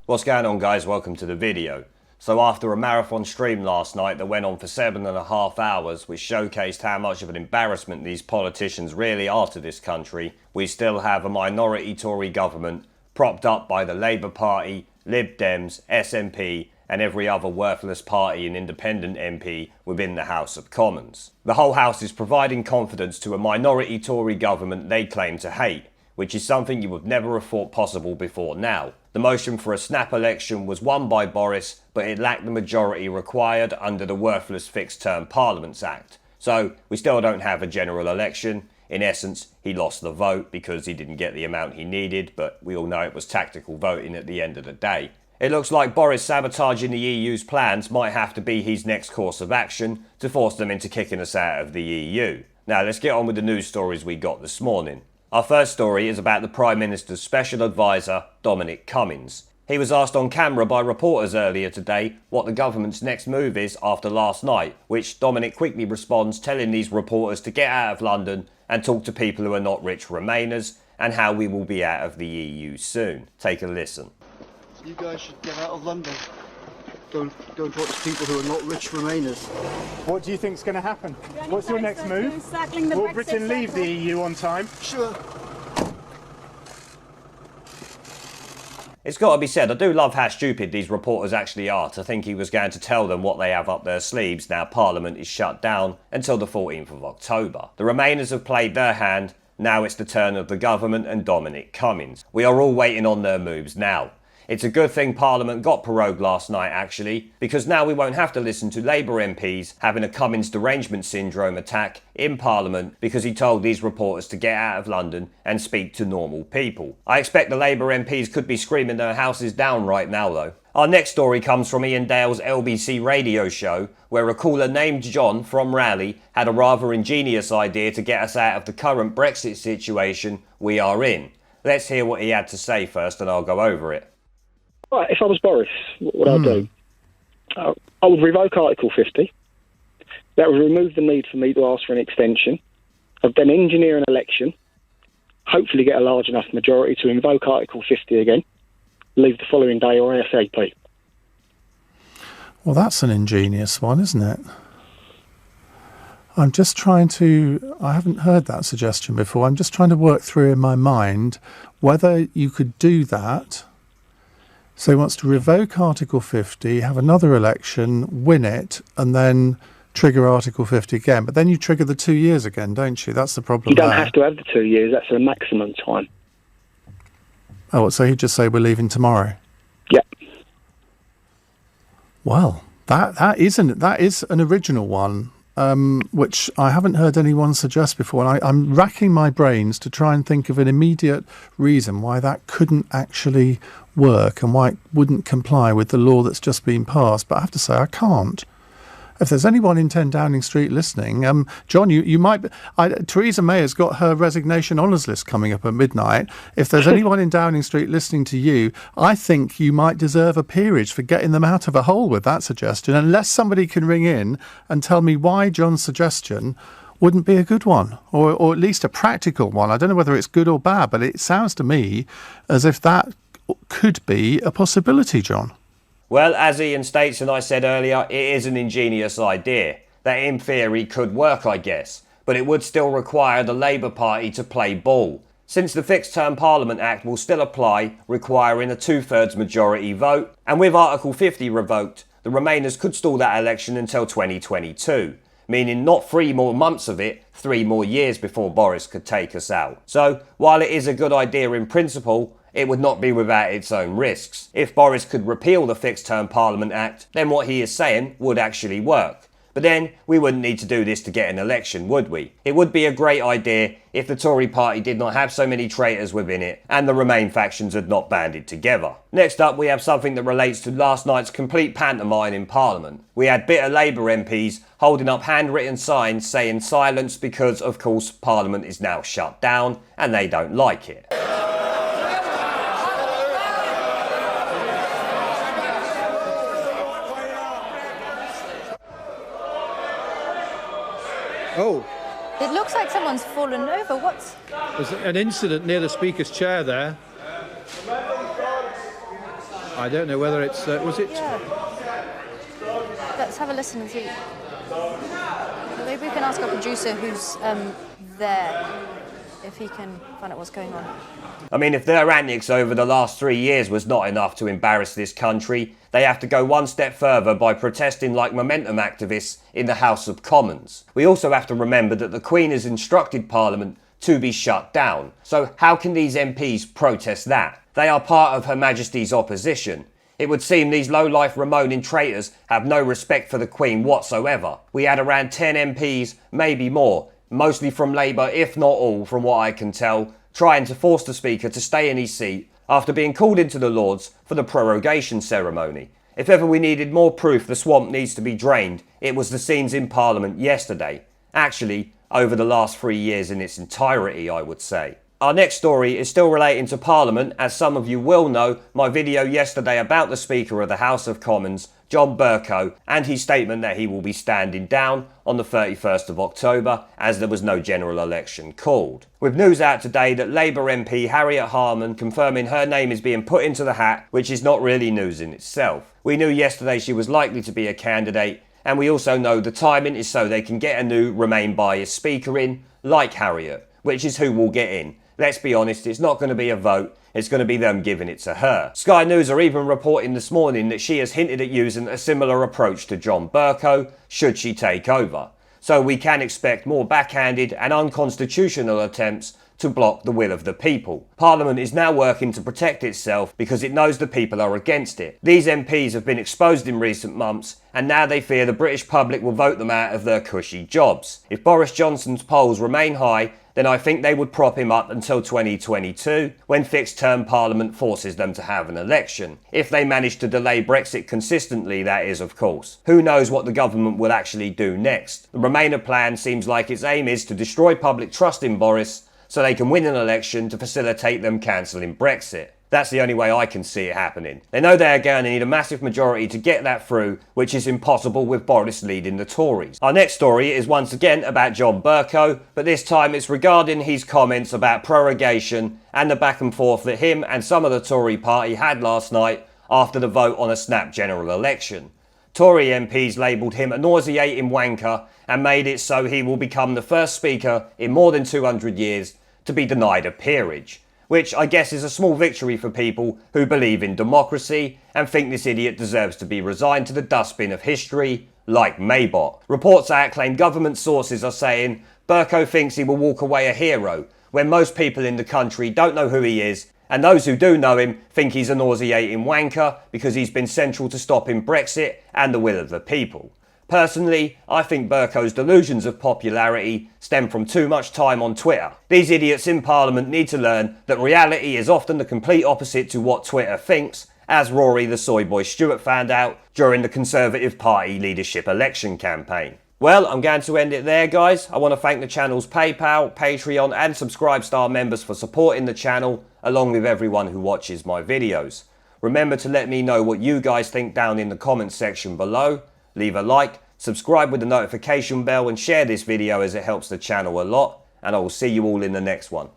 What's going on, guys? Welcome to the video. So after a marathon stream last night that went on for 7.5 hours, which showcased how much of an embarrassment these politicians really are to this country, we still have a minority Tory government propped up by the Labour Party, Lib Dems, SNP and every other worthless party and independent MP within the House of Commons. The whole House is providing confidence to a minority Tory government they claim to hate, which is something you would never have thought possible before now. The motion for a snap election was won by Boris, but it lacked the majority required under the worthless Fixed-Term Parliaments Act. So we still don't have a general election. In essence, he lost the vote because he didn't get the amount he needed, but we all know it was tactical voting at the end of the day. It looks like Boris sabotaging the EU's plans might have to be his next course of action to force them into kicking us out of the EU. Now let's get on with the news stories we got this morning. Our first story is about the Prime Minister's Special Advisor, Dominic Cummings. He was asked on camera by reporters earlier today what the government's next move is after last night, which Dominic quickly responds, telling these reporters to get out of London and talk to people who are not rich Remainers and how we will be out of the EU soon. Take a listen. You guys should get out of London. Go and talk to people who are not rich Remainers. What do you think's going to happen? What's your next move? Will Britain leave the EU on time? Sure. It's got to be said, I do love how stupid these reporters actually are to think he was going to tell them what they have up their sleeves now Parliament is shut down until the 14th of October. The Remainers have played their hand, now it's the turn of the government and Dominic Cummings. We are all waiting on their moves now. It's a good thing Parliament got prorogued last night actually, because now we won't have to listen to Labour MPs having a Cummings derangement syndrome attack in Parliament because he told these reporters to get out of London and speak to normal people. I expect the Labour MPs could be screaming their houses down right now though. Our next story comes from Ian Dale's LBC radio show, where a caller named John from Raleigh had a rather ingenious idea to get us out of the current Brexit situation we are in. Let's hear what he had to say first and I'll go over it. Right, if I was Boris, what would I do? I would revoke Article 50. That would remove the need for me to ask for an extension. I'd then engineer an election, hopefully get a large enough majority to invoke Article 50 again, leave the following day or ASAP. Well, that's an ingenious one, isn't it? I'm just trying to... I haven't heard that suggestion before. I'm just trying to work through in my mind whether you could do that. So he wants to revoke Article 50, have another election, win it, and then trigger Article 50 again. But then you trigger the 2 years again, don't you? That's the problem. You don't have to have the 2 years. That's the maximum time. Oh, so he'd just say we're leaving tomorrow? Yep. Well, that is an original one, which I haven't heard anyone suggest before. And I'm racking my brains to try and think of an immediate reason why that couldn't actually work and why it wouldn't comply with the law that's just been passed. But I have to say, I can't. If there's anyone in 10 Downing Street listening, John, you might... Theresa May has got her resignation honours list coming up at midnight. If there's anyone in Downing Street listening to you, I think you might deserve a peerage for getting them out of a hole with that suggestion, unless somebody can ring in and tell me why John's suggestion wouldn't be a good one, or at least a practical one. I don't know whether it's good or bad, but it sounds to me as if that could be a possibility, John. Well, as Ian states and I said earlier, it is an ingenious idea that in theory could work, I guess, but it would still require the Labour Party to play ball, since the Fixed Term Parliament Act will still apply, requiring a 2/3 majority vote, and with Article 50 revoked, the Remainers could stall that election until 2022, meaning not 3 more months of it, 3 more years before Boris could take us out. So, while it is a good idea in principle, it would not be without its own risks. If Boris could repeal the Fixed Term Parliament Act, then what he is saying would actually work. But then we wouldn't need to do this to get an election, would we? It would be a great idea if the Tory party did not have so many traitors within it and the Remain factions had not banded together. Next up, we have something that relates to last night's complete pantomime in Parliament. We had bitter Labour MPs holding up handwritten signs saying silence because, of course, Parliament is now shut down and they don't like it. Oh. It looks like someone's fallen over. What's... There's an incident near the Speaker's chair there. I don't know whether it's... was it... Yeah. Let's have a listen and see. Maybe we can ask our producer who's there, if he can find out what's going on. I mean, if their antics over the last 3 years was not enough to embarrass this country, they have to go one step further by protesting like momentum activists in the House of Commons. We also have to remember that the Queen has instructed Parliament to be shut down. So how can these MPs protest that? They are part of Her Majesty's opposition. It would seem these low-life Ramoning traitors have no respect for the Queen whatsoever. We had around 10 MPs, maybe more, mostly from Labour, if not all, from what I can tell, trying to force the Speaker to stay in his seat after being called into the Lords for the prorogation ceremony. If ever we needed more proof the swamp needs to be drained, it was the scenes in Parliament yesterday. Actually, over the last 3 years in its entirety, I would say. Our next story is still relating to Parliament. As some of you will know, my video yesterday about the Speaker of the House of Commons, John Bercow, and his statement that he will be standing down on the 31st of October as there was no general election called. With news out today that Labour MP Harriet Harman confirming her name is being put into the hat, which is not really news in itself. We knew yesterday she was likely to be a candidate, and we also know the timing is so they can get a new Remain biased Speaker in, like Harriet, which is who will get in. Let's be honest, it's not going to be a vote, it's going to be them giving it to her. Sky News are even reporting this morning that she has hinted at using a similar approach to John Bercow, should she take over. So we can expect more backhanded and unconstitutional attempts to block the will of the people. Parliament is now working to protect itself because it knows the people are against it. These MPs have been exposed in recent months, and now they fear the British public will vote them out of their cushy jobs. If Boris Johnson's polls remain high, then I think they would prop him up until 2022, when fixed-term Parliament forces them to have an election. If they manage to delay Brexit consistently, that is, of course. Who knows what the government will actually do next? The Remainer plan seems like its aim is to destroy public trust in Boris, so they can win an election to facilitate them cancelling Brexit. That's the only way I can see it happening. They know they are going to need a massive majority to get that through, which is impossible with Boris leading the Tories. Our next story is once again about John Bercow, but this time it's regarding his comments about prorogation and the back and forth that him and some of the Tory party had last night after the vote on a snap general election. Tory MPs labelled him a nauseating wanker and made it so he will become the first Speaker in more than 200 years to be denied a peerage, which I guess is a small victory for people who believe in democracy and think this idiot deserves to be resigned to the dustbin of history, like Maybot. Reports out claim government sources are saying Bercow thinks he will walk away a hero, when most people in the country don't know who he is, and those who do know him think he's a nauseating wanker because he's been central to stopping Brexit and the will of the people. Personally, I think Bercow's delusions of popularity stem from too much time on Twitter. These idiots in Parliament need to learn that reality is often the complete opposite to what Twitter thinks, as Rory the Soy Boy Stewart found out during the Conservative Party leadership election campaign. Well, I'm going to end it there, guys. I want to thank the channel's PayPal, Patreon and Subscribe members for supporting the channel, along with everyone who watches my videos. Remember to let me know what you guys think down in the comments section below. Leave a like, subscribe with the notification bell and share this video as it helps the channel a lot, and I will see you all in the next one.